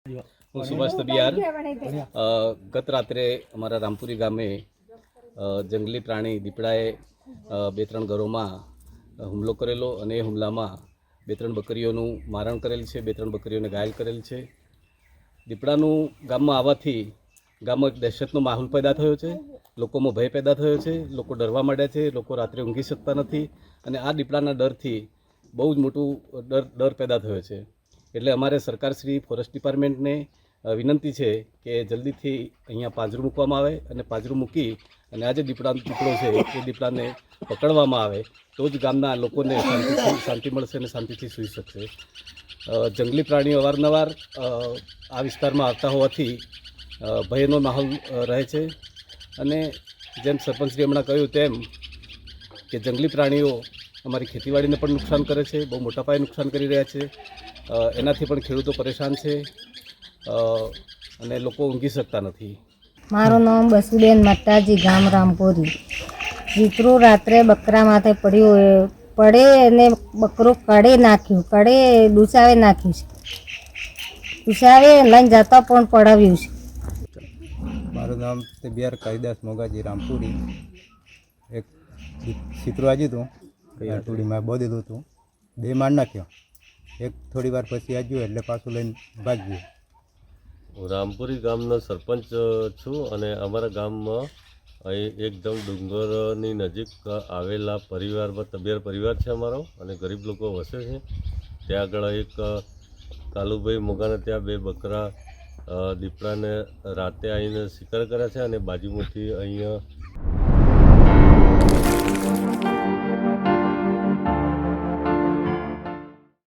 હું સુભાષ તબિયાર ગત રાત્રે અમારા રામપુરી ગામે જંગલી પ્રાણી દીપડાએ 2-3 ઘરોમાં હુમલો કરેલો અને એ હુમલામાં 2-3 બકરીઓનું મારણ કરેલ છે, 2-3 બકરીઓને ઘાયલ કરેલ છે. દીપડાનું ગામમાં આવવાથી ગામમાં એક દહેશતનો માહોલ પેદા થયો છે, લોકોમાં ભય પેદા થયો છે, લોકો ડરવા માંડ્યા છે, લોકો રાત્રે ઊંઘી શકતા નથી અને આ દીપડાના ડરથી બહુ જ મોટું ડર પેદા થયો છે. એટલે અમારે સરકારશ્રી ફોરેસ્ટ ડિપાર્ટમેન્ટને વિનંતી છે કે જલ્દીથી અહીંયા પાંજરું મૂકવામાં આવે અને પાંજરું મૂકી અને આ જે દીપડો છે એ દીપડાને પકડવામાં આવે તો જ ગામના લોકોને શાંતિ મળશે અને શાંતિથી સૂઈ શકશે. જંગલી પ્રાણીઓ અવારનવાર આ વિસ્તારમાં આવતા હોવાથી ભયનો માહોલ રહે છે અને જેમ સરપંચશ્રી હમણાં કહ્યું તેમ કે જંગલી પ્રાણીઓ અમારી ખેતીવાડીને પણ નુકસાન કરે છે, બહુ મોટા પાયે નુકસાન કરી રહ્યા છે. એનાથી પણ ખેડૂતો પરેશાન છે અને લોકો ઊંઘી શકતા નથી. મારું નામ બસુબેન મટ્ટાજી, ગામ રામપુરી. દીકરું રાત્રે બકરા માથે પડે અને બકરું કડે નાખ્યું, કડે ડૂસાવે નાખ્યું છે, ડૂસાવે લઈને જતા પણ પડાવ્યું છે. મારું નામ તબિયાર કાલિદાસ મોગાજી, રામપુરી. એક ચિત્રો આજ્યું હતું, થોડીમાં બોધેલું હતું, 2 માર નાખ્યો. એક થોડી વાર પછી આવ્યું એટલે પાછું લઈને ભાગ્યું. હું રામપુરી ગામનો સરપંચ છું અને અમારા ગામમાં અહીં એકદમ ડુંગરની નજીક આવેલા પરિવારમાં તબિયાર પરિવાર છે અમારો અને ગરીબ લોકો વસે છે. ત્યાં આગળ એક કાલુભાઈ મોગાને ત્યાં 2 બકરા દીપડાને રાતે આવીને શિકાર કર્યા છે અને બાજુમાંથી અહીંયા